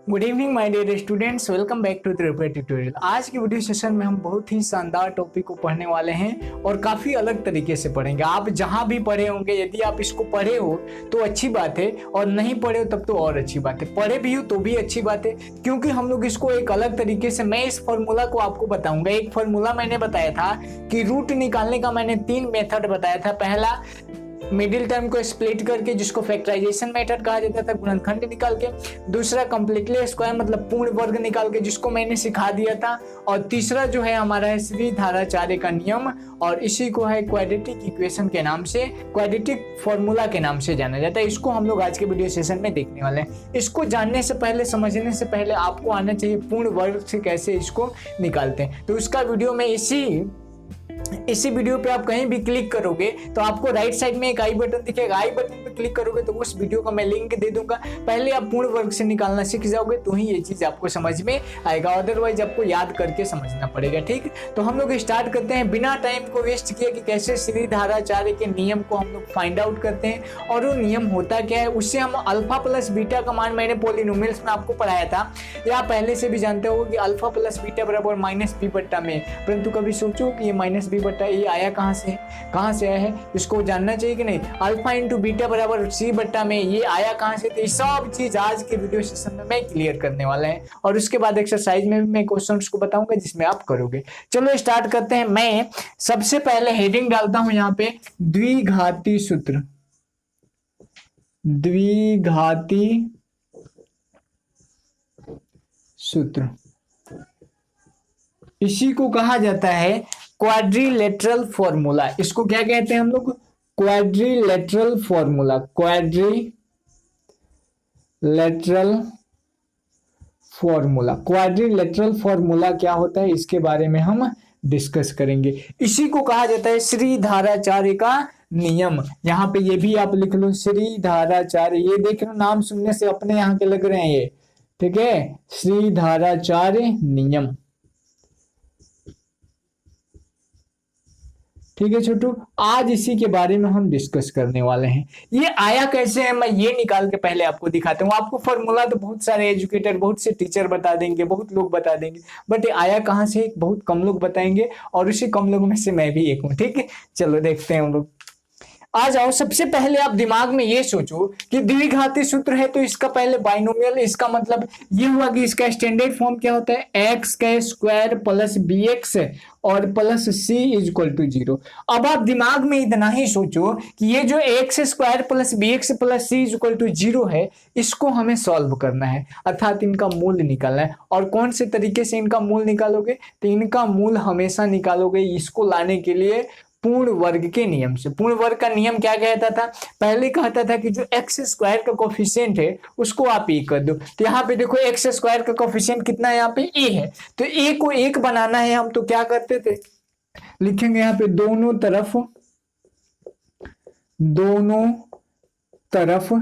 Good evening my dear students, welcome back to Tripura tutorial. आज की video session में हम बहुत ही शानदार टॉपिक को पढ़ने वाले हैं और काफ़ी अलग तरीके से पढ़ेंगे। आप जहां भी पढ़े होंगे, यदि आप इसको पढ़े हो तो अच्छी बात है, और नहीं पढ़े हो तब तो और अच्छी बात है। पढ़े भी हो तो भी अच्छी बात है, क्योंकि हम लोग इसको एक अलग तरीके से, मैं इस फॉर्मूला को आपको बताऊंगा। एक फॉर्मूला मैंने बताया था कि रूट निकालने का मैंने 3 मेथड बताया था। पहला, मिडिल टर्म को स्प्लिट करके, जिसको फैक्टराइजेशन मेथड कहा जाता था, गुणनखंड निकाल के। दूसरा, कंप्लीटली स्क्वायर मतलब पूर्ण वर्ग निकाल के, जिसको मैंने सिखा दिया था। और तीसरा जो है हमारा है श्रीधराचार्य का नियम, और इसी को है क्वाड्रेटिक इक्वेशन के नाम से, क्वाड्रेटिक फॉर्मूला के नाम से जाना जाता है। इसको हम लोग आज के वीडियो सेशन में देखने वाले हैं। इसको जानने से पहले, समझने से पहले आपको आना चाहिए पूर्ण वर्ग से कैसे इसको निकालते हैं। तो उसका वीडियो में इसी वीडियो पे आप कहीं भी क्लिक करोगे तो आपको राइट साइड में एक आई बटन दिखेगा। आई बटन पे क्लिक करोगे तो उस वीडियो का मैं लिंक दे दूंगा। पहले आप पूर्ण वर्ग से निकालना सीख जाओगे तो ही ये चीज आपको समझ में आएगा, अदरवाइज आपको याद करके समझना पड़ेगा। ठीक, तो हम लोग स्टार्ट करते हैं बिना टाइम को वेस्ट किए कि कैसे श्रीधराचार्य के नियम को हम लोग फाइंड आउट करते हैं। और वो नियम होता क्या है, उससे हम अल्फा प्लस बीटा का मान, मैंने पॉलिनोमियल्स में आपको पढ़ाया था, या पहले से भी जानते हो कि अल्फा प्लस बीटा बराबर माइनस बी बट्टा में। परंतु कभी सोचो कि ये माइनस बी बट्टा ये आया कहाँ से आया है, इसको जानना चाहिए कि नहीं। अल्फा इंटू बीटा बराबर सी बट्टा में, ये आया कहाँ से। तो ये सब चीज आज के वीडियो सेशन में मैं क्लियर करने वाला है, और उसके बाद एक्सरसाइज में भी मैं क्वेश्चंस को बताऊंगा जिसमें आप करोगे। चलो स्टार्ट करते हैं। मैं सबसे पहले हेडिंग डालता हूं यहाँ पे, द्विघाती सूत्र। द्विघाती सूत्र, इसी को कहा जाता है क्वाड्रिलेटरल फॉर्मूला। इसको क्या कहते हैं हम लोग? Quadrilateral formula. Quadrilateral formula, quadrilateral formula क्या होता है, इसके बारे में हम डिस्कस करेंगे। इसी को कहा जाता है श्रीधराचार्य का नियम। यहाँ पे ये भी आप लिख लो, श्रीधराचार्य। ये देख लो, नाम सुनने से अपने यहाँ के लग रहे हैं ये, ठीक है, श्रीधराचार्य नियम। ठीक है छोटू, आज इसी के बारे में हम डिस्कस करने वाले हैं। ये आया कैसे है, मैं ये निकाल के पहले आपको दिखाता हूँ। आपको फॉर्मूला तो बहुत सारे एजुकेटर, बहुत से टीचर बता देंगे, बहुत लोग बता देंगे, बट ये आया कहाँ से बहुत कम लोग बताएंगे, और उसी कम लोगों में से मैं भी एक हूँ। ठीक है, चलो देखते हैं हम लोग। आ जाओ, सबसे पहले आप दिमाग में ये सोचो कि द्विघाती सूत्र है तो इसका पहले बाइनोमियल, इसका मतलब ये हुआ कि इसका स्टैंडर्ड फॉर्म क्या होता है, एक्स का स्क्वायर प्लस बी एक्स और plus C is equal to 0। अब आप दिमाग में इतना ही सोचो कि ये जो X square plus B X plus C is equal to 0 है, इसको हमें सॉल्व करना है, अर्थात इनका मूल निकालना है। और कौन से तरीके से इनका मूल निकालोगे, तो इनका मूल हमेशा निकालोगे इसको लाने के लिए पूर्ण वर्ग के नियम से। पूर्ण वर्ग का नियम क्या कहता था, पहले कहता था कि जो एक्स स्क्वायर का कोफिशिएंट है उसको आप ए कर दो। तो यहाँ पे देखो, एक्स स्क्वायर का कोफिशिएंट कितना है, यहाँ पे ए है, तो ए को 1 बनाना है हम, तो क्या करते थे, लिखेंगे यहाँ पे दोनों तरफ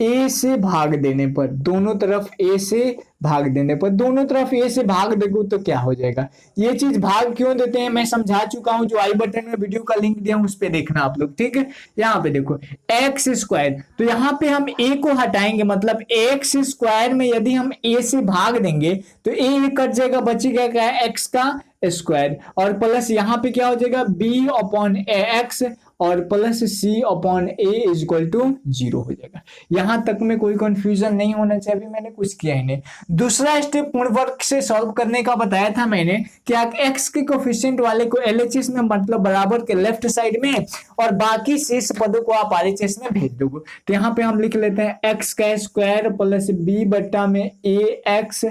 ए से भाग देने पर, दोनों तरफ ए से भाग देने पर, दोनों तरफ ए से भाग देखो तो क्या हो जाएगा। ये चीज भाग क्यों देते हैं मैं समझा चुका हूं, जो आई बटन में वीडियो का लिंक दिया हूं उस पे देखना आप लोग। ठीक है, यहाँ पे देखो एक्स स्क्वायर, तो यहाँ पे हम ए को हटाएंगे, मतलब एक्स स्क्वायर में यदि हम ए से भाग देंगे तो ए कट जाएगा, बचेगा क्या, एक्स का स्क्वायर, और प्लस यहाँ पे क्या हो जाएगा, बी अपॉन एक्स और plus C upon A is equal to 0 हो जाएगा। यहां तक में कोई कंफ्यूजन नहीं होना चाहिए, अभी मैंने कुछ किया ही नहीं। दूसरा स्टेप पूर्ण वर्ग से सॉल्व करने का बताया था मैंने कि एक्स के कोफिशिएंट वाले को एलएचएस में, मतलब बराबर के लेफ्ट साइड में, और बाकी शेष पदों को आप आरएचएस में भेज दोगे। तो यहाँ पे हम लिख लेते हैं एक्स का स्क्वायर प्लस बी बट्टा में ए एक्स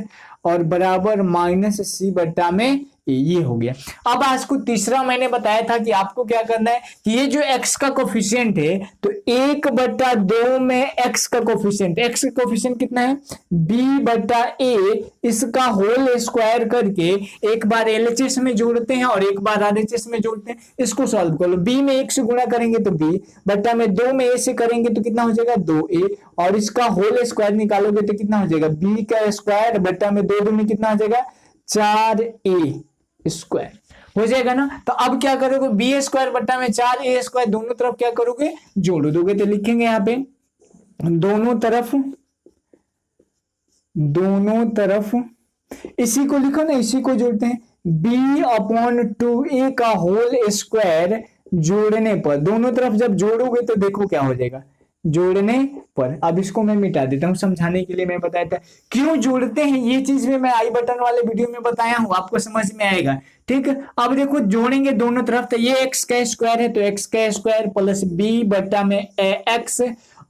और बराबर माइनस सी बट्टा में ये हो गया। अब आज को तीसरा मैंने बताया था कि आपको क्या करना है कि ये जो x का कोफिशिएंट है, तो 1/2 में x का कोफिशिएंट, x का कोफिशिएंट कितना है, b/a, इसका होल स्क्वायर करके एक बार एलएचएस में जोड़ते हैं और एक बार आरएचएस में जोड़ते हैं। इसको सॉल्व कर लो, b में 1 से गुणा करेंगे तो b बट्टा में 2 में a से करेंगे तो कितना हो जाएगा 2a, और इसका होल स्क्वायर निकालोगे तो कितना हो जाएगा, b का स्क्वायर बट्टा में 2 में कितना हो जाएगा 4a स्क्वायर हो जाएगा ना। तो अब क्या करोगे, बी स्क्वायर बट्टा में 4a स्क्वायर, दोनों तरफ क्या करोगे, जोड़ दोगे। तो लिखेंगे यहाँ पे दोनों तरफ दोनों तरफ, इसी को लिखो ना, इसी को जोड़ते हैं, b/2a का होल स्क्वायर जोड़ने पर, दोनों तरफ जब जोड़ोगे तो देखो क्या हो जाएगा, जोड़ने पर। अब इसको मैं मिटा देता हूं समझाने के लिए, मैं बताया था क्यों जोड़ते हैं, ये चीज में मैं आई बटन वाले वीडियो में बताया हूं, आपको समझ में आएगा। ठीक, अब देखो जोड़ेंगे दोनों तरफ, तो ये x का स्क्वायर है तो x का स्क्वायर प्लस b बटा में x,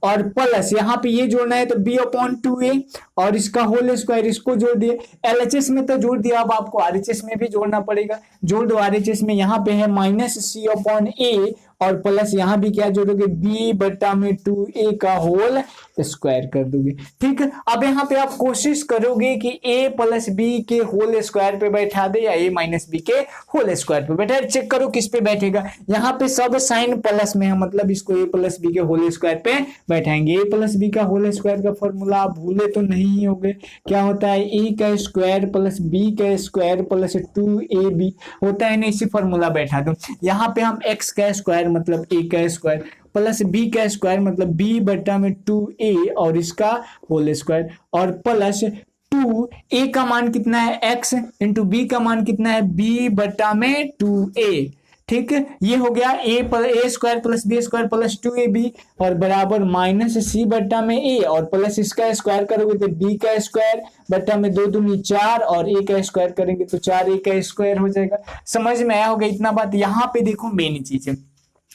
और प्लस यहाँ पे ये जोड़ना है तो b/2a और इसका होल स्क्वायर, इसको जोड़ दिए। एलएचएस में तो जोड़ दिया, अब आपको आरएचएस में भी जोड़ना पड़ेगा, जोड़ दो। आरएचएस में यहाँ पे है -c/a और प्लस यहाँ भी क्या जोड़ोगे, b/2a का होल स्क्वायर कर दोगे। ठीक, अब यहाँ पे आप कोशिश करोगे कि a प्लस बी के होल स्क्वायर पे बैठा दे या a माइनस बी के होल स्क्वायर पे बैठा, चेक करो किस पे बैठेगा। यहाँ पे सब साइन प्लस में है, मतलब इसको a प्लस बी के होल स्क्वायर पे बैठाएंगे। a प्लस बी का होल स्क्वायर का फॉर्मूला आप भूले तो नहीं होगे, क्या होता है, a का स्क्वायर प्लस b का स्क्वायर प्लस 2ab होता है ना, इसी फॉर्मूला बैठा दो। यहाँ पे हम x का स्क्वायर मतलब a का स्क्वायर प्लस b का स्क्वायर मतलब b/2a और इसका होल स्क्वायर, और प्लस 2a का मान कितना है x इंटू b का मान कितना है b/2a। ठीक, ये हो गया a square plus b square plus 2ab और बराबर -c/a और प्लस इसका स्क्वायर करोगे तो b का स्क्वायर बटा में 2 दूनी 4 और a का स्क्वायर करेंगे तो 4a का स्क्वायर हो जाएगा। समझ में आया होगा इतना बात। यहाँ पे देखो मेन चीज है,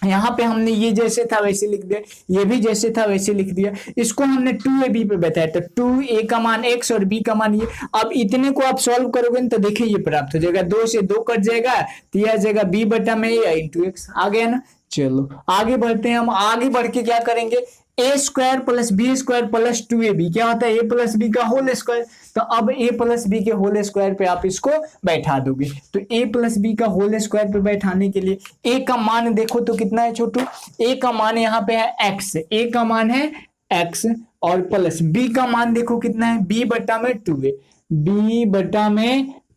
यहाँ पे हमने ये जैसे था वैसे लिख दिया, ये भी जैसे था वैसे लिख दिया, इसको हमने 2ab पे बताया तो 2a का मान x और b का मान ये। अब इतने को आप सॉल्व करोगे तो देखिए ये प्राप्त हो जाएगा, 2 से 2 कट जाएगा तो यह आ जाएगा b/a इंटू x, आ गया ना। चलो आगे बढ़ते हैं, हम आगे बढ़ के क्या करेंगे, a square plus b square plus 2ab क्या होता है, a प्लस b का होल स्क्वायर, तो अब a प्लस बी के होल स्क्वायर पे आप इसको बैठा दोगे, तो a प्लस बी का होल स्क्वायर पे बैठाने के लिए a का मान देखो तो कितना है छोटू, a का मान यहाँ पे है x, a का मान है x और प्लस b का मान देखो कितना है b/2a,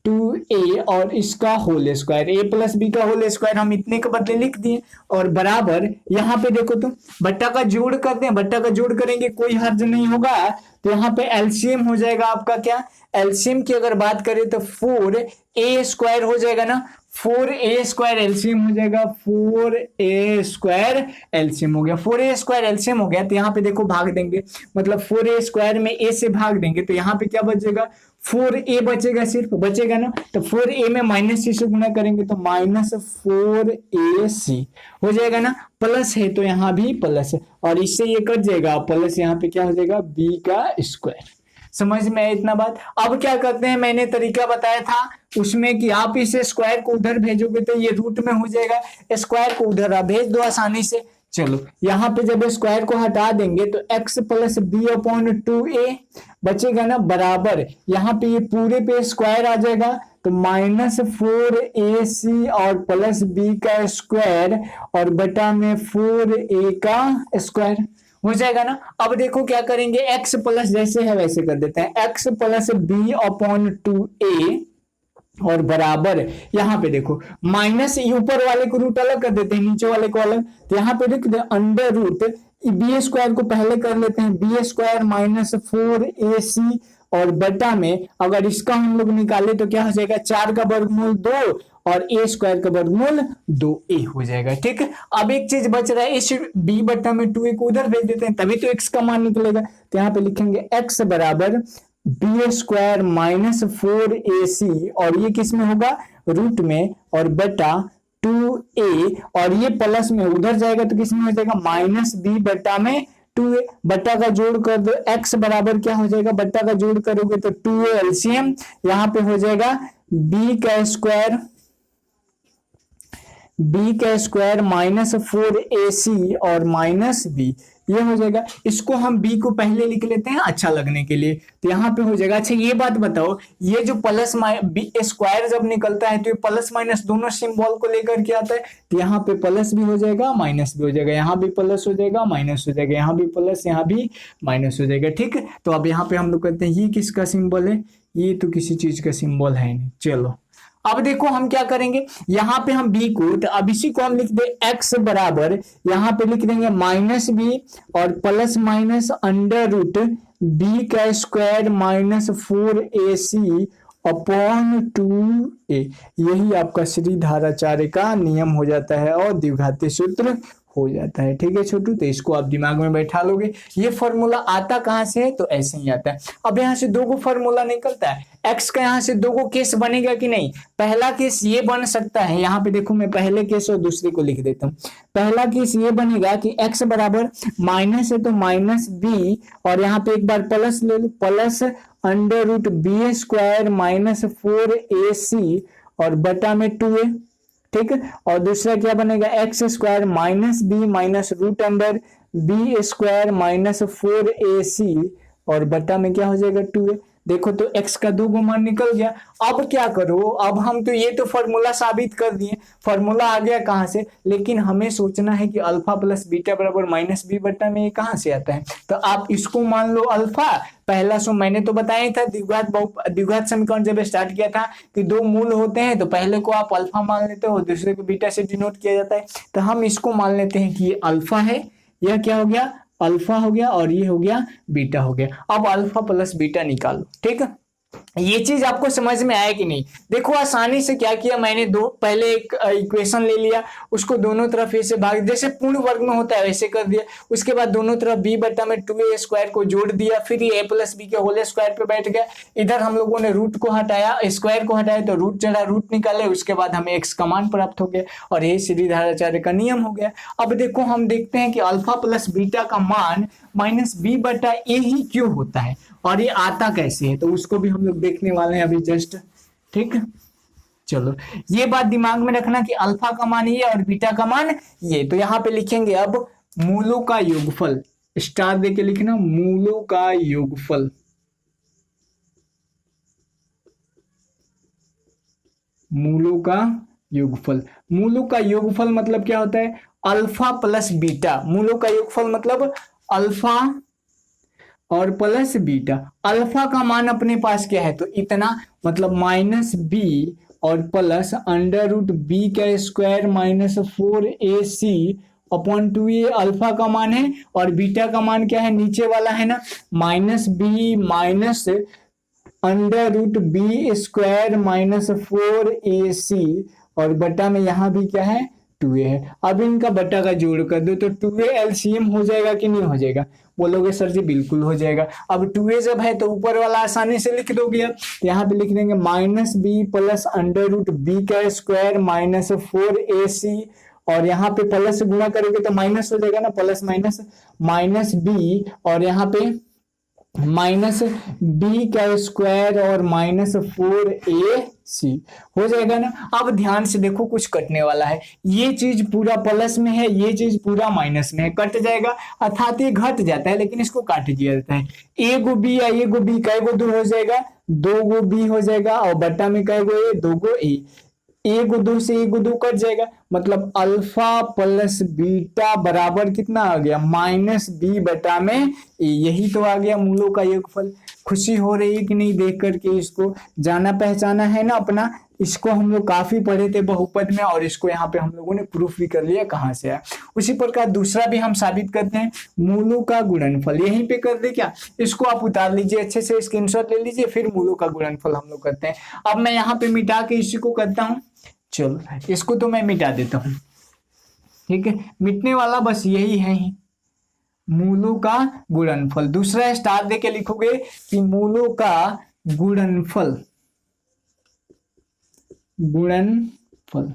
b/2a और इसका whole square, a plus B का होल स्क्वायर हम इतने के बदले लिख दिए और बराबर यहाँ पे देखो तो बट्टा का जोड़ करते हैं, बट्टा का जोड़ करेंगे कोई हर्ज नहीं होगा, तो यहाँ पे एलसीएम हो जाएगा आपका क्या, एलसीएम की अगर बात करें तो 4a स्क्वायर हो जाएगा ना, 4a स्क्वायर एलसीएम हो जाएगा, 4a स्क्वायर एलसीएम हो गया, 4a स्क्वायर एलसीएम हो गया तो यहाँ पे देखो भाग देंगे, मतलब 4a स्क्वायर में a से भाग देंगे तो यहाँ पे क्या बचेगा, 4a बचेगा, सिर्फ बचेगा ना, तो 4a में -c से गुना करेंगे तो -4ac हो जाएगा ना, प्लस है तो यहाँ भी प्लस है और इससे ये कट जाएगा, प्लस यहाँ पे क्या हो जाएगा b का स्क्वायर। समझ में आया इतना बात। अब क्या करते हैं, मैंने तरीका बताया था उसमें कि आप इसे स्क्वायर को उधर भेजोगे तो ये रूट में हो जाएगा, स्क्वायर को उधर आप भेज दो आसानी से। चलो यहाँ पे जब स्क्वायर को हटा देंगे तो x प्लस b/2a बचेगा ना, बराबर यहाँ पे ये पूरे पे स्क्वायर आ जाएगा तो -4ac और प्लस b का स्क्वायर और बटा में 4a का स्क्वायर हो जाएगा ना। अब देखो क्या करेंगे, x प्लस जैसे है वैसे कर देते हैं, x प्लस b/2a और बराबर यहाँ पे देखो माइनस ऊपर वाले को रूट अलग कर देते हैं, नीचे वाले को अलग, तो यहाँ पे देखते हैं अंडर रूट बी स्क्वायर को पहले कर लेते हैं, बी स्क्वायर -4ac और बटा में अगर इसका हम लोग निकाले तो क्या हो जाएगा, 4 का वर्गमूल 2 और a स्क्वायर का वर्गमूल 2a हो जाएगा। ठीक है, अब एक चीज बच रहा है, इस b/2a को उधर भेज देते हैं तभी तो x का मान निकलेगा, तो यहाँ पे लिखेंगे x बराबर b स्क्वायर -4ac और ये किस में होगा, रूट में और बटा 2a और ये प्लस में उधर जाएगा तो किस में हो जाएगा, -b/2a, बट्टा का जोड़ कर दो, x बराबर क्या हो जाएगा, बट्टा का जोड़ करोगे तो 2a एलसीएम यहाँ पे हो जाएगा b का स्क्वायर -4ac और -b ये हो जाएगा। इसको हम b को पहले लिख लेते हैं अच्छा लगने के लिए, तो यहाँ पे हो जाएगा। अच्छा ये बात बताओ, ये जो प्लस बी स्क्वायर जब निकलता है तो ये प्लस माइनस दोनों सिंबल को लेकर के आता है, तो यहाँ पे प्लस भी हो जाएगा माइनस भी हो जाएगा, यहाँ भी प्लस हो जाएगा माइनस हो जाएगा, यहाँ भी प्लस यहाँ भी माइनस हो जाएगा। ठीक है, तो अब यहाँ पे हम लोग कहते हैं ये किसका सिंबल है, ये तो किसी चीज का सिंबल है नहीं। चलो अब देखो हम क्या करेंगे, यहाँ पे हम b को, तो अब इसी को हम लिख दे x बराबर यहाँ पे लिख देंगे -b और plus minus under root B का square minus 4ac upon 2a, यही आपका श्रीधाराचार्य का नियम हो जाता है और द्विघातीय सूत्र हो जाता है। ठीक है छोटू, तो इसको आप दिमाग में बैठा लोगे। ये फॉर्मूला आता कहाँ से है, तो ऐसे ही आता है। अब यहाँ से दो गो फॉर्मूला निकलता है, एक्स का यहाँ से दो गो केस बनेगा कि नहीं। पहला केस ये बन सकता है, यहाँ पे देखो मैं पहले केस और दूसरे को लिख देता हूँ। पहला केस ये बनेगा कि एक्स बराबर माइनस है तो माइनस बी, और यहाँ पे एक बार प्लस ले लो, plus under root B square minus 4ac और बटा में 2a। ठीक है, और दूसरा क्या बनेगा, X square minus B minus root under B square minus 4ac और बटा में क्या हो जाएगा 2a। देखो तो x का दो मान निकल गया। अब क्या करो, अब हम तो ये तो फॉर्मूला साबित कर दिए, फॉर्मूला आ गया कहाँ से, लेकिन हमें सोचना है कि अल्फा प्लस बीटा बराबर माइनस बी बटा में ये कहाँ से आता है। तो आप इसको मान लो अल्फा, पहला सो मैंने तो बताया था द्विघात समीकरण जब स्टार्ट किया था कि दो मूल होते हैं तो पहले को आप अल्फा मान लेते हो, दूसरे को बीटा से डिनोट किया जाता है। तो हम इसको मान लेते हैं कि ये अल्फा है, यह क्या हो गया अल्फा हो गया, और ये हो गया बीटा हो गया। अब अल्फा प्लस बीटा निकालो। ठीक है, ये चीज आपको समझ में आया कि नहीं। देखो आसानी से क्या किया मैंने, दो पहले एक इक्वेशन ले लिया, उसको दोनों तरफ ऐसे भाग, जैसे पूर्ण वर्ग में होता है वैसे कर दिया। उसके बाद दोनों तरफ b बटा में 2a स्क्वायर को जोड़ दिया, फिर ये a प्लस बी के होल स्क्वायर पे बैठ गया। इधर हम लोगों ने रूट को हटाया, स्क्वायर को हटाया तो रूट चढ़ा, रूट निकाले, उसके बाद हमें x का मान प्राप्त हो गया, और ये श्रीधाराचार्य का नियम हो गया। अब देखो हम देखते हैं कि अल्फा प्लस बीटा का मान माइनस बी बटा ए ही क्यों होता है और ये आता कैसे है, तो उसको भी हम लोग देखने वाले हैं अभी जस्ट। ठीक, चलो ये बात दिमाग में रखना कि अल्फा का मान ये और बीटा का मान ये। तो यहाँ पे लिखेंगे अब मूलों का योगफल, स्टार दे के लिखना मूलों का योगफल। मूलों का योगफल, मूलों का योगफल मतलब क्या होता है, अल्फा प्लस बीटा। मूलों का योगफल मतलब अल्फा और प्लस बीटा। अल्फा का मान अपने पास क्या है, तो इतना, मतलब माइनस बी और प्लस अंडर रूट बी का square minus 4ac upon 2a alpha का मान है, और बीटा का मान क्या है, नीचे वाला है ना, minus B minus under root B square minus 4ac और बटा में यहां भी क्या है 2a है। अब इनका बटा का जोड़ कर दो तो 2a एलसीएम हो जाएगा कि नहीं हो जाएगा, बोलोगे सर जी बिल्कुल हो जाएगा। अब 2a जब है तो ऊपर वाला आसानी से लिख दोगे आप, तो यहाँ पे लिख देंगे minus B plus under root B का स्क्वायर माइनस 4ac और यहाँ पे प्लस से गुणा करोगे तो माइनस हो जाएगा ना, प्लस माइनस माइनस बी और यहाँ पे माइनस बी का स्क्वायर और माइनस 4ac हो जाएगा ना। अब ध्यान से देखो कुछ कटने वाला है, ये चीज पूरा प्लस में है, ये चीज पूरा माइनस में है, कट जाएगा अर्थात ये घट जाता है, लेकिन इसको काट दिया जाता है। ए गो बी या ए गो बी कै गो दो हो जाएगा, 2 गो बी हो जाएगा और बट्टा में कै गो ए 2 गो ए, ए गो दो से ए गो दो कट जाएगा, मतलब अल्फा प्लस बीटा बराबर कितना आ गया माइनस बी बटा में ए। यही तो आ गया मूलों का योगफल। खुशी हो रही है कि नहीं देख करके, इसको जाना पहचाना है ना अपना, इसको हम लोग काफी पढ़े थे बहुपद में और इसको यहाँ पे हम लोगों ने प्रूफ भी कर लिया कहाँ से आया। उसी प्रकार दूसरा भी हम साबित करते हैं, मूलों का गुणनफल यहीं पे कर दे क्या, इसको आप उतार लीजिए अच्छे से, स्क्रीनशॉट ले लीजिए, फिर मूलों का गुणनफल हम लोग करते हैं। अब मैं यहाँ पे मिटा के इसी को करता हूँ, चलो इसको तो मैं मिटा देता हूं, ठीक है, मिटने वाला बस यही है ही, मूलों का गुणनफल। दूसरा स्टार देके लिखोगे कि मूलों का गुणनफल, गुणनफल,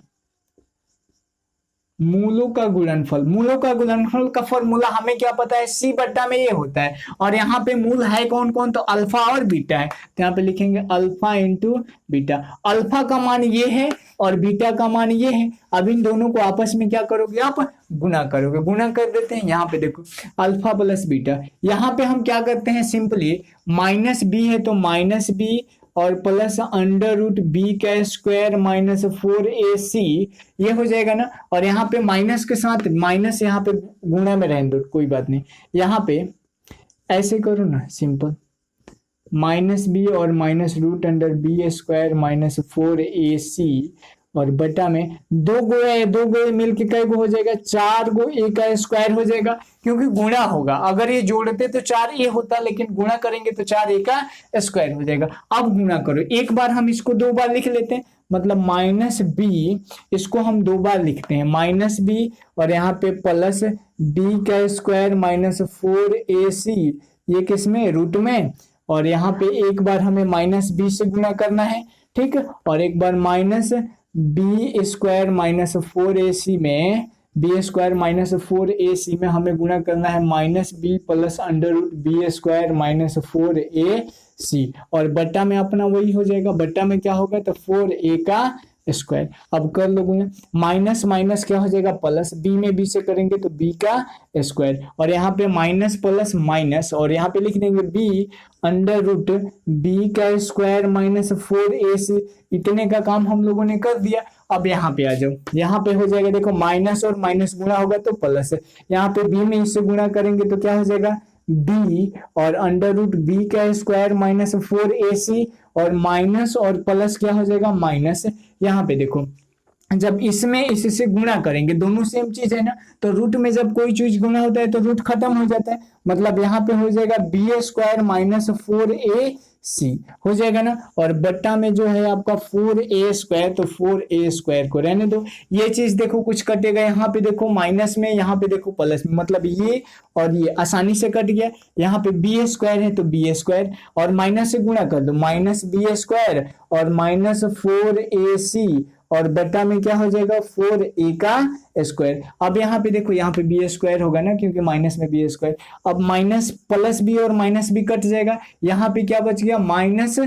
मूलों का गुणनफल। मूलों का गुणनफल का फॉर्मूला हमें क्या पता है, सी बट्टा में ये होता है, और यहाँ पे मूल है कौन कौन, तो अल्फा और बीटा है, तो यहाँ पे लिखेंगे अल्फा इंटू बीटा। अल्फा का मान ये है और बीटा का मान ये है। अब इन दोनों को आपस में क्या करोगे आप, गुना करोगे, गुना कर देते हैं। यहाँ पे देखो अल्फा प्लस बीटा, यहाँ पे हम क्या करते हैं, सिंपली माइनस बी है तो माइनस बी और प्लस अंडर रूट बी का स्क्वायर माइनस 4ac ये हो जाएगा ना, और यहाँ पे माइनस के साथ माइनस यहाँ पे गुणा में रहने दो, कोई बात नहीं, यहाँ पे ऐसे करो ना सिंपल, माइनस बी और minus root under B square minus 4ac और बटा में 2 मिलके कई गो हो जाएगा, 4 गो ए का स्क्वायर हो जाएगा, क्योंकि गुणा होगा। अगर ये जोड़ते तो 4 ए होता, लेकिन गुणा करेंगे तो 4 ए का स्क्वायर हो जाएगा। अब गुणा करो, एक बार हम इसको 2 बार लिख लेते हैं, मतलब माइनस बी, इसको हम 2 बार लिखते हैं माइनस बी, और यहाँ पे प्लस बी का स्क्वायर माइनस 4ac, ये किसमें, रूट में, और यहाँ पे एक बार हमें माइनस बी से गुणा करना है, ठीक, और एक बार minus B square minus 4ac में, बी स्क्वायर माइनस 4ac में हमें गुणा करना है minus B plus under root B square minus 4ac, और बट्टा में अपना वही हो जाएगा, बट्टा में क्या होगा, तो 4a का स्क्वायर। अब कर लो गुना, माइनस माइनस क्या हो जाएगा, प्लस, बी में बी से करेंगे तो बी का स्क्वायर, और यहाँ पे माइनस प्लस माइनस, और यहाँ पे लिख देंगे बी अंडर रूट बी का स्क्वायर माइनस 4ac। इतने का काम हम लोगों ने कर दिया। अब यहाँ पे आ जाओ, यहाँ पे हो जाएगा, देखो माइनस और माइनस गुणा होगा तो प्लस, यहाँ पे बी में इससे गुणा करेंगे तो क्या हो जाएगा, बी और अंडर रूट बी का स्क्वायर माइनस 4ac, और माइनस और प्लस क्या हो जाएगा, माइनस। यहाँ पे देखो, जब इसमें इससे गुणा करेंगे, दोनों सेम चीज है ना, तो रूट में जब कोई चीज गुणा होता है तो रूट खत्म हो जाता है, मतलब यहाँ पे हो जाएगा बी स्क्वायर माइनस 4ac हो जाएगा ना, और बट्टा में जो है आपका 4a स्क्वायर, तो 4a स्क्वायर को रहने दो। ये चीज देखो कुछ कटेगा, यहाँ पे देखो माइनस में, यहाँ पे देखो प्लस में, मतलब ये और ये आसानी से कट गया। यहाँ पे बी स्क्वायर है तो बी स्क्वायर, और माइनस से गुणा कर दो, माइनस बी स्क्वायर और माइनस 4ac, और बटा में क्या हो जाएगा, 4a का स्क्वायर। अब यहाँ पे देखो, यहाँ पे बी स्क्वायर होगा ना, क्योंकि माइनस में बी स्क्वायर। अब माइनस प्लस बी और माइनस बी कट जाएगा, यहाँ पे क्या बच गया, माइनस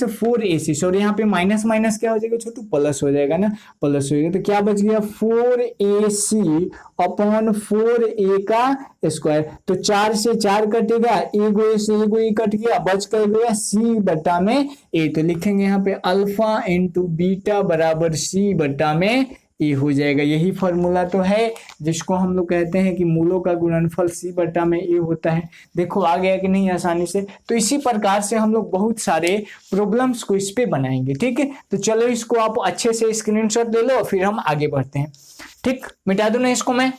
4ac, सॉरी यहाँ पे माइनस माइनस क्या हो जाएगा छोटू, प्लस हो जाएगा ना, प्लस हो जाएगा, तो क्या बच गया 4ac अपॉन 4a का स्क्वायर। तो 4 से 4 कटेगा, एगो से एगो ए कट गया, बच कर गया c बटा में a। तो लिखेंगे यहाँ पे अल्फा इंटू बीटा बराबर c बटा में ए हो जाएगा। यही फॉर्मूला तो है जिसको हम लोग कहते हैं कि मूलों का गुणनफल c बटा में ए होता है। देखो आ गया कि नहीं आसानी से। तो इसी प्रकार से हम लोग बहुत सारे प्रॉब्लम्स को इस पे बनाएंगे, ठीक है। तो चलो इसको आप अच्छे से स्क्रीनशॉट ले लो, फिर हम आगे बढ़ते हैं, ठीक। मिटा दूं ना इसको मैं।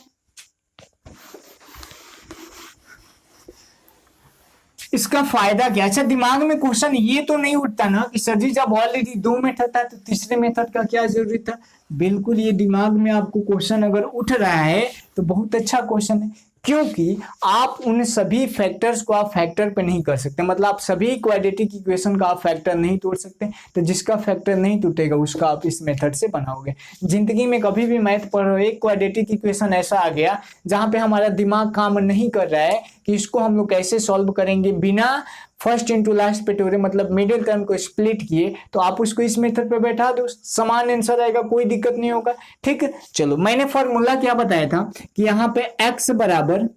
इसका फायदा क्या, अच्छा दिमाग में क्वेश्चन ये तो नहीं उठता ना कि सर जी जब ऑलरेडी 2 मेथड था तो तीसरे मेथड का क्या जरूरी था। बिल्कुल, ये दिमाग में आपको क्वेश्चन अगर उठ रहा है तो बहुत अच्छा क्वेश्चन है, क्योंकि आप उन सभी फैक्टर्स को आप फैक्टर पे नहीं कर सकते, मतलब आप सभी क्वाड्रेटिक इक्वेशन का आप फैक्टर नहीं तोड़ सकते। तो जिसका फैक्टर नहीं टूटेगा उसका आप इस मेथड से बनाओगे। जिंदगी में कभी भी मैथ पढ़ रहे हो, एक क्वाड्रेटिक इक्वेशन ऐसा आ गया जहां पे हमारा दिमाग काम नहीं कर रहा है कि इसको हम लोग कैसे सॉल्व करेंगे बिना फर्स्ट इंटू लास्ट पे टोरे, मतलब मिडिल टर्म को स्प्लिट किए, तो आप उसको इस मेथड पे बैठा दो, समान आंसर आएगा, कोई दिक्कत नहीं होगा, ठीक है। चलो मैंने फॉर्मूला क्या बताया था कि यहाँ पे x बराबर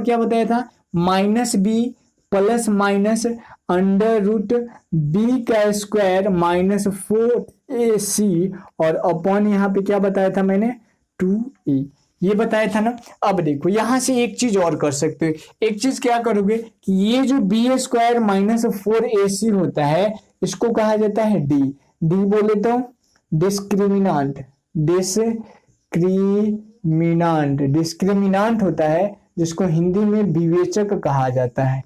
क्या बताया था, minus B plus minus under root B का स्क्वायर माइनस 4ac, और अपॉन यहाँ पे क्या बताया था मैंने, 2a, ये बताया था ना। अब देखो यहां से एक चीज और कर सकते हो, एक चीज क्या करोगे कि ये जो बी स्क्वायर माइनस 4ac होता है इसको कहा जाता है डी बोले तो डिस्क्रिमिनांट होता है, जिसको हिंदी में विवेचक कहा जाता है,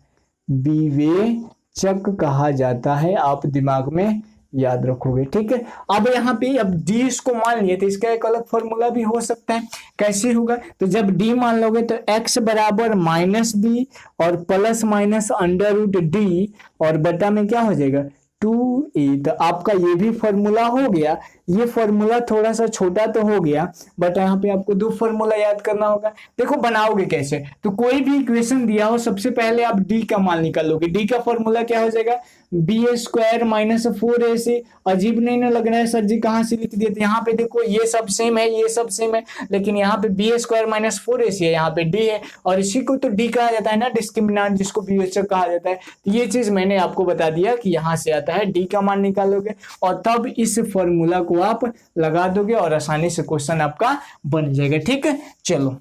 विवेचक कहा जाता है, आप दिमाग में याद रखोगे, ठीक है। अब यहाँ पे अब डी इसको मान लिए तो इसका एक अलग फॉर्मूला भी हो सकता है, कैसे होगा, तो जब डी मान लोगे तो x बराबर माइनस बी और plus minus under root D, और बटा में क्या हो जाएगा 2a। तो आपका ये भी फॉर्मूला हो गया। ये फॉर्मूला थोड़ा सा छोटा तो हो गया, बट यहाँ पे आपको 2 फॉर्मूला याद करना होगा। देखो बनाओगे कैसे, तो कोई भी इक्वेशन दिया हो सबसे पहले आप डी का मान निकालोगे। डी का फॉर्मूला क्या हो जाएगा, बी स्क्वायर माइनस 4ac। अजीब नहीं ना लग रहा है सर जी कहाँ से लिख दिए, तो यहाँ पे देखो ये सब सेम है, ये सब सेम है, लेकिन यहाँ पे बी स्क्वायर माइनस 4ac है, यहाँ पे डी है, और इसी को तो डी कहा जाता है ना, डिस्क्रिमिनेंट, जिसको विवेचक कहा जाता है। तो ये चीज मैंने आपको बता दिया कि यहाँ से आता है, डी का मान निकालोगे और तब इस फॉर्मूला को आप लगा दोगे और आसानी से क्वेश्चन आपका बन जाएगा, ठीक है। चलो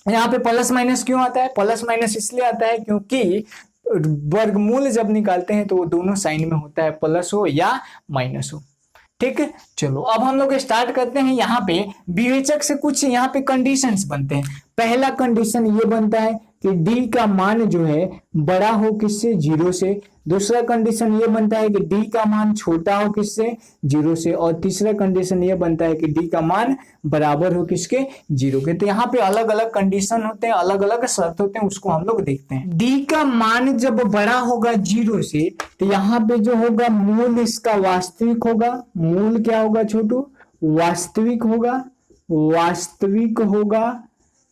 यहाँ पे प्लस माइनस क्यों आता है, प्लस माइनस इसलिए आता है क्योंकि वर्गमूल जब निकालते हैं तो वो दोनों साइन में होता है, प्लस हो या माइनस हो, ठीक है, चलो अब हम लोग स्टार्ट करते हैं। यहाँ पे विवेचक से कुछ यहाँ पे कंडीशंस बनते हैं। पहला कंडीशन ये बनता है कि डी का मान जो है बड़ा हो किससे, 0 से। दूसरा कंडीशन ये बनता है कि डी का मान छोटा हो किससे, 0 से। और तीसरा कंडीशन ये बनता है कि डी का मान बराबर हो किसके, 0 के। तो यहाँ पे अलग अलग कंडीशन होते हैं, अलग अलग शर्त होते हैं, उसको हम लोग देखते हैं। डी का मान जब बड़ा होगा 0 से तो यहाँ पे जो होगा मूल इसका वास्तविक होगा। मूल क्या होगा छोटू, वास्तविक होगा, वास्तविक होगा,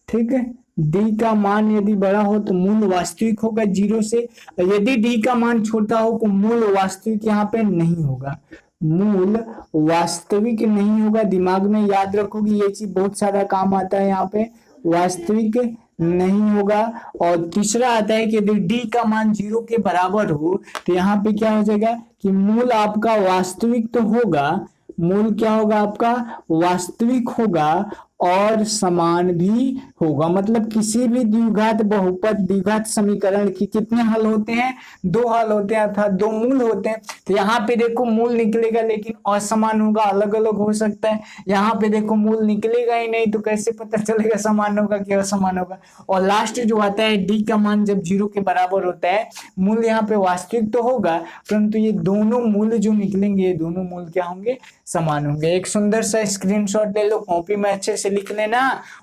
ठीक है। डी का मान यदि बड़ा हो तो मूल वास्तविक होगा 0 से। यदि डी का मान छोटा हो तो मूल वास्तविक यहाँ पे नहीं होगा, मूल वास्तविक नहीं होगा। दिमाग में याद रखोगे, ये चीज बहुत सारा काम आता है यहाँ पे, वास्तविक नहीं होगा। और तीसरा आता है कि यदि डी का मान 0 के बराबर हो तो यहाँ पे क्या हो जाएगा कि मूल आपका वास्तविक तो होगा, मूल क्या होगा आपका वास्तविक होगा और समान भी होगा। मतलब किसी भी द्विघात बहुपद द्विघात समीकरण की कितने हल होते हैं, 2 हल होते हैं, अर्थात 2 मूल होते हैं। तो यहाँ पे देखो मूल निकलेगा लेकिन असमान होगा, अलग अलग हो सकता है। यहाँ पे देखो मूल निकलेगा ही नहीं तो कैसे पता चलेगा समान होगा कि असमान होगा। और लास्ट जो आता है डी का मान जब 0 के बराबर होता है, मूल यहाँ पे वास्तविक तो होगा परंतु ये दोनों मूल जो निकलेंगे, ये दोनों मूल क्या होंगे, समान होंगे। एक सुंदर सा स्क्रीनशॉट ले लो, कॉपी में अच्छे से लिख लेना।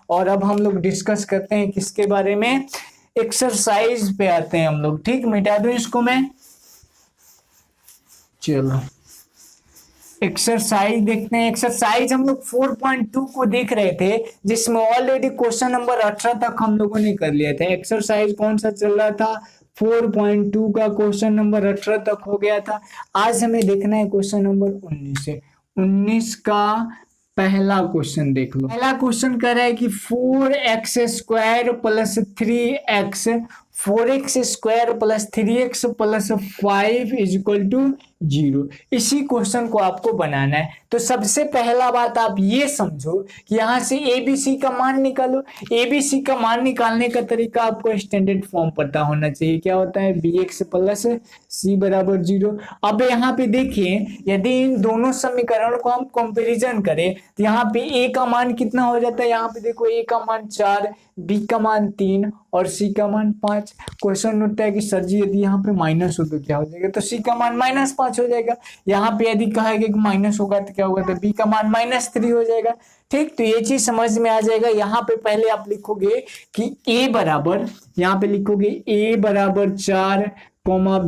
और अब हम लोग डिस्कस करते हैं किसके बारे में, एक्सरसाइज पे आते हैं हम लोग। ठीक, मिटा दूं इसको मैं, चलो एक्सरसाइज देखते हैं। एक्सरसाइज हम लोग 4.2 को देख रहे थे, जिसमें ऑलरेडी क्वेश्चन नंबर 18 तक हम लोगों ने कर लिया था। एक्सरसाइज कौन सा चल रहा था, 4.2 का क्वेश्चन नंबर 18 तक हो गया था। आज हमें देखना है क्वेश्चन नंबर 19 से। 19 का पहला क्वेश्चन देख लो। पहला क्वेश्चन कह रहा है कि 4x square plus 3x, 4x square plus 3x plus 5 is equal to 0। इसी क्वेश्चन को आपको बनाना है। तो सबसे पहला बात आप ये समझो कि यहाँ से ABC का मान निकालो। ABC का मान निकालने का तरीका आपको स्टैंडर्ड फॉर्म पता होना चाहिए। क्या होता है, bx प्लस c बराबर 0। अब यहाँ पे देखिए, यदि इन दोनों समीकरणों को हम कंपैरिजन करें तो यहाँ पे a का मान कितना हो जाता है, यहाँ पे देखो a का मान 4, b का मान 3 और c का मान 5। क्वेश्चन उठता है कि सर जी यदि यहाँ पे माइनस हो तो क्या हो जाएगा, तो c का मान -5 हो जाएगा। यहाँ पे यदि कहा गया कि माइनस होगा तो क्या होगा, तो b का मान -3 हो जाएगा। ठीक, तो ये चीज समझ में आ जाएगा। यहाँ पे पहले आप लिखोगे कि a बराबर, यहाँ पे लिखोगे a बराबर 4,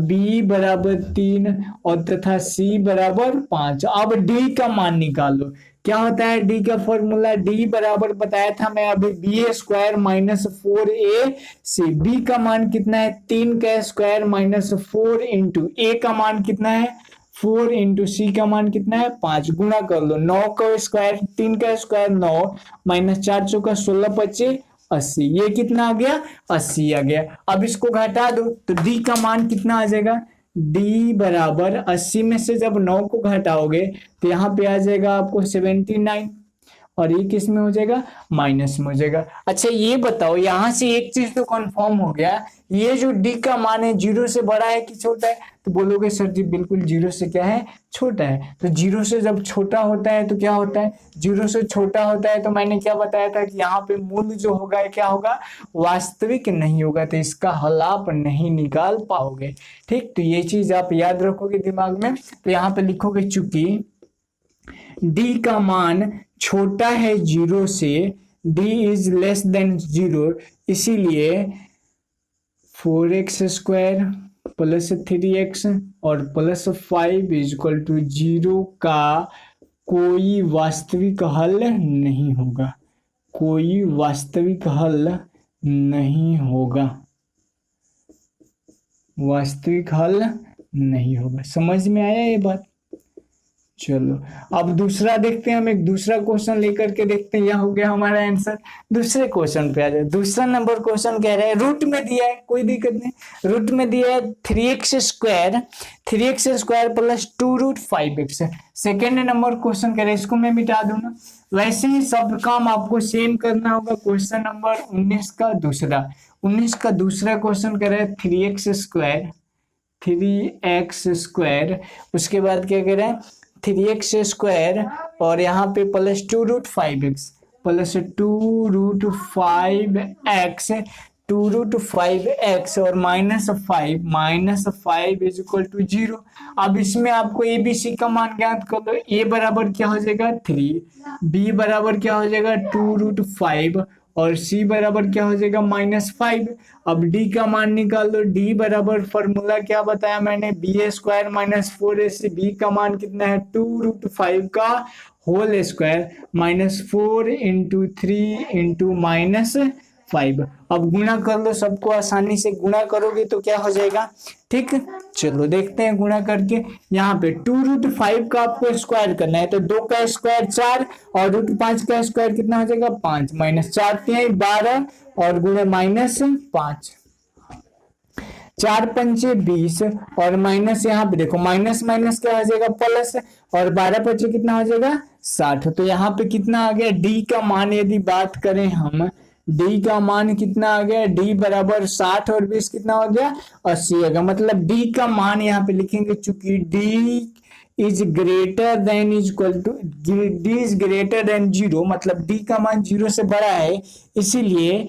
b बराबर 3 और तथा c बराबर 5। अब d का मान निकालो। क्या होता है d का फॉर्मूला, d बराबर बताया था मैं अभी, b square minus 4ac। b का मान कितना है, 3 का स्क्वायर माइनस 4 इंटू a का मान कितना है 4 इंटू c का मान कितना है 5। गुणा कर लो, 9 का स्क्वायर 3 का स्क्वायर 9 माइनस 4 चौका 16 25 80। ये कितना आ गया, 80 आ गया। अब इसको घटा दो तो d का मान कितना आ जाएगा, d बराबर 80 में से जब 9 को घटाओगे तो यहाँ पे आ जाएगा आपको 79 और ये किस में हो जाएगा, माइनस में हो जाएगा। अच्छा ये बताओ, यहाँ से एक चीज तो कंफर्म हो गया, ये जो d का मान है 0 से बड़ा है कि छोटा है, तो बोलोगे सर जी बिल्कुल 0 से क्या है, छोटा है। तो 0 से जब छोटा होता है तो क्या होता है, 0 से छोटा होता है तो मैंने क्या बताया था कि यहाँ पे मूल जो होगा क्या होगा, वास्तविक नहीं होगा, तो इसका हल आप नहीं निकाल पाओगे। ठीक, तो ये चीज आप याद रखोगे दिमाग में। तो यहाँ पे लिखोगे चूंकि d का मान छोटा है 0 से, d इज लेस देन 0, इसीलिए 4x स्क्वायर प्लस 3x और प्लस 5 इज इक्वल टू 0 का कोई वास्तविक हल नहीं होगा, कोई वास्तविक हल नहीं होगा, वास्तविक हल नहीं होगा। समझ में आया ये बात। चलो अब दूसरा देखते हैं, हम एक दूसरा क्वेश्चन लेकर के देखते हैं। यह हो गया हमारा आंसर। दूसरे क्वेश्चन पे आ जाए। दूसरा नंबर क्वेश्चन कह रहा है, रूट में दिया है, कोई दिक्कत नहीं, रूट में दिया है 3x square plus 2 root 5x। Second number question कह रहा है, इसको मैं मिटा दूं ना, वैसे ही सब काम आपको सेम करना होगा। क्वेश्चन नंबर 19 का दूसरा क्वेश्चन कह रहा है 3x स्क्वायर, उसके बाद क्या कह रहा है 3x² और यहाँ पे +2√5x प्लस 2√5x 2√5x और -5 इज इक्वल टू 0। अब इसमें आपको ABC का मान ज्ञात कर लो। A बराबर क्या हो जाएगा 3, B बराबर क्या हो जाएगा 2√5 और C बराबर क्या हो जाएगा -5। अब D का मान निकाल लो। D बराबर फॉर्मूला क्या बताया मैंने, BA² - 4AC। B का मान कितना है 2√5 का होल स्क्वायर -4 × 3 × -5। अब गुणा कर लो, सबको आसानी से गुणा करोगे तो क्या हो जाएगा, ठीक। चलो देखते हैं गुणा करके। यहाँ पे 2√5 का आपको स्क्वायर करना है तो 2 का स्क्वायर 4 और √5 का स्क्वायर कितना हो जाएगा 5 -4 12 और गुणे -5 4 पंचे 20 और माइनस, यहाँ पे देखो माइनस माइनस क्या हो जाएगा प्लस और 12 पंचे कितना हो जाएगा 60। तो यहाँ पे कितना आ गया डी का मान, यदि बात करें हम डी का मान कितना आ गया, डी बराबर 60 और 20 कितना हो गया 80 आ गया। मतलब डी का मान यहाँ पे लिखेंगे, चूंकि D is greater than is equal to D is greater than 0, मतलब डी का मान 0 से बड़ा है, इसीलिए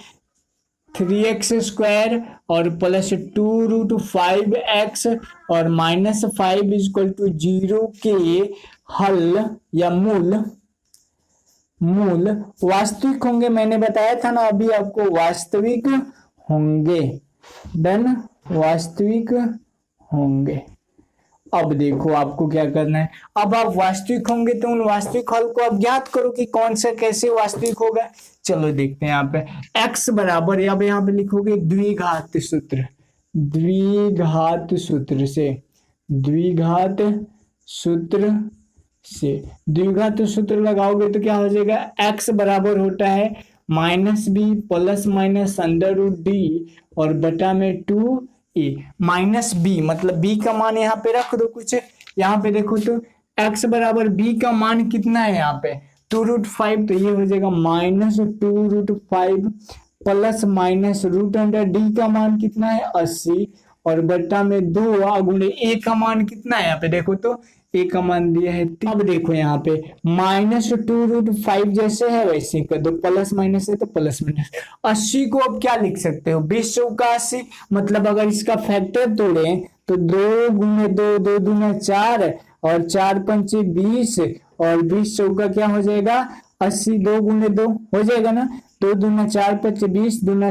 3x² और प्लस 2√5x और -5 इज इक्वल टू 0 के हल या मूल वास्तविक होंगे। मैंने बताया था ना अभी आपको, वास्तविक होंगे। डन, वास्तविक होंगे। अब देखो आपको क्या करना है, अब आप वास्तविक होंगे तो उन वास्तविक हल को आप ज्ञात करो कि कौन सा कैसे वास्तविक होगा। चलो देखते हैं यहाँ पे x बराबर, अब यहाँ पे लिखोगे द्विघात सूत्र, द्विघात सूत्र से द्विघात सूत्र लगाओगे तो क्या हो जाएगा, x बराबर होता है -b प्लस माइनस √d और बटा में 2a -b, मतलब b का मान यहाँ पे रख दो कुछ। यहाँ पे देखो तो x बराबर b का मान कितना है यहाँ पे 2√5, तो ये हो जाएगा -2√5 प्लस माइनस √d का मान कितना है 80 और बट्टा में 2 गुणे a का मान कितना है, यहाँ पे देखो तो a का मान दिया है। अब देखो यहाँ पे -2√5 जैसे है वैसे कर दो, प्लस माइनस है तो प्लस माइनस। 80 को अब क्या लिख सकते हो 20 चौका 80, मतलब अगर इसका फैक्टर तोड़े तो 2 गुणे 2 2 दूना 4 और 4 पंचे 20 और 20 चौका क्या हो जाएगा 80, 2 गुणे 2 हो जाएगा ना, 2 दूना 4 पंचे 20 दूना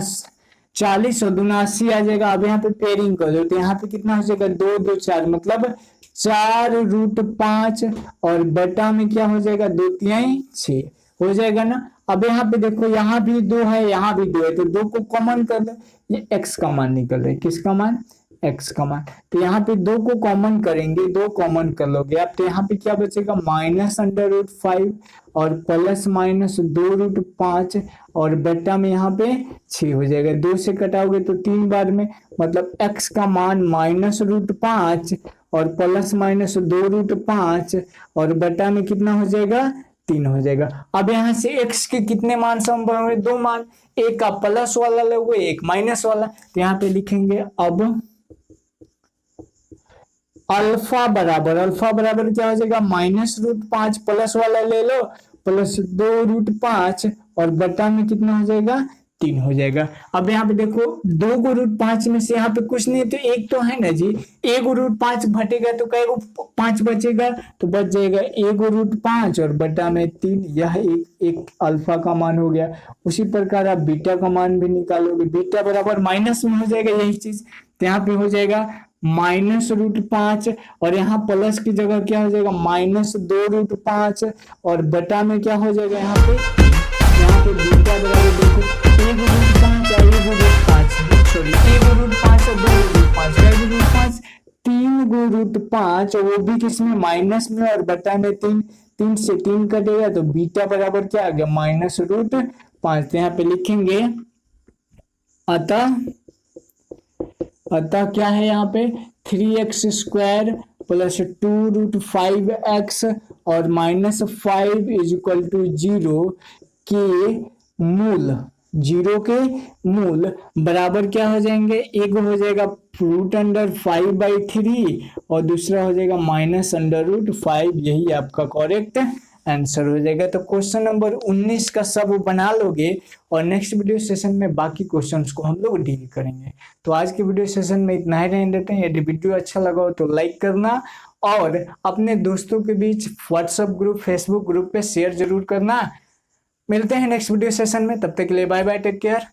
40 और दूना 80 आ जाएगा। अब यहाँ पे पेयरिंग कर दो तो यहाँ पे कितना हो जाएगा 2 2 4, मतलब 4√5 और बटा में क्या हो जाएगा 2 3 6 हो जाएगा ना। अब यहाँ पे देखो यहाँ भी 2 है यहाँ भी 2 है, तो 2 को कॉमन कर दो, ये x का मान निकल रहा है, किसका मान x का मान। तो यहाँ पे 2 को कॉमन करेंगे, 2 कॉमन कर लोगे आप, तो यहाँ पे क्या बचेगा -√5 और प्लस माइनस 2√5 और बटा में यहाँ पे 6 हो जाएगा। 2 से कटाओगे तो 3 बार में, मतलब x का मान -√5 और प्लस माइनस 2√5 और बटा में कितना हो जाएगा 3 हो जाएगा। अब यहाँ से x के कितने मान संभव होंगे, 2 मान, एक का प्लस वाला लोगे एक माइनस वाला, तो यहाँ पे लिखेंगे अब अल्फा बराबर क्या हो जाएगा -√5 प्लस वाला ले लो प्लस 2√5 और बटा में कितना हो जाएगा 3 हो जाएगा। अब यहाँ पे देखो 2 को √5 में से यहाँ पे कुछ नहीं है तो एक तो है ना जी, 1 को √5 घटेगा तो कई को 5 बचेगा, तो बच जाएगा 1 को √5 और बटा में 3, यह एक अल्फा का मान हो गया। उसी प्रकार आप बीटा का मान भी निकालोगे, बीटा बराबर माइनस में हो जाएगा यही चीज, तो यहाँ पे हो जाएगा -√5 और यहाँ प्लस की जगह क्या हो जाएगा -2√5 और बटा में क्या हो जाएगा यहाँ पे बीटा बराबर देखो 1√5 और 1√5 सॉरी 1√5 और 2√5 3√5 और वो भी किसमें माइनस में और बटा में 3, 3 से 3 कटेगा तो बीटा बराबर क्या आ गया -√5। तो यहाँ पे लिखेंगे अतः क्या है यहाँ पे 3x² प्लस 2√5x और -5 इज इक्वल टू 0 के जीरो के मूल बराबर क्या हो जाएंगे, एक हो जाएगा √5/3 और दूसरा हो जाएगा -√5। यही आपका करेक्ट आंसर हो जाएगा। तो क्वेश्चन नंबर 19 का सब बना लोगे और नेक्स्ट वीडियो सेशन में बाकी क्वेश्चंस को हम लोग डील करेंगे। तो आज के वीडियो सेशन में इतना ही रहने देते हैं। यदि वीडियो अच्छा लगा हो तो लाइक करना और अपने दोस्तों के बीच व्हाट्सएप ग्रुप, फेसबुक ग्रुप पे शेयर जरूर करना। मिलते हैं नेक्स्ट वीडियो सेशन में, तब तक के लिए बाय बाय, टेक केयर।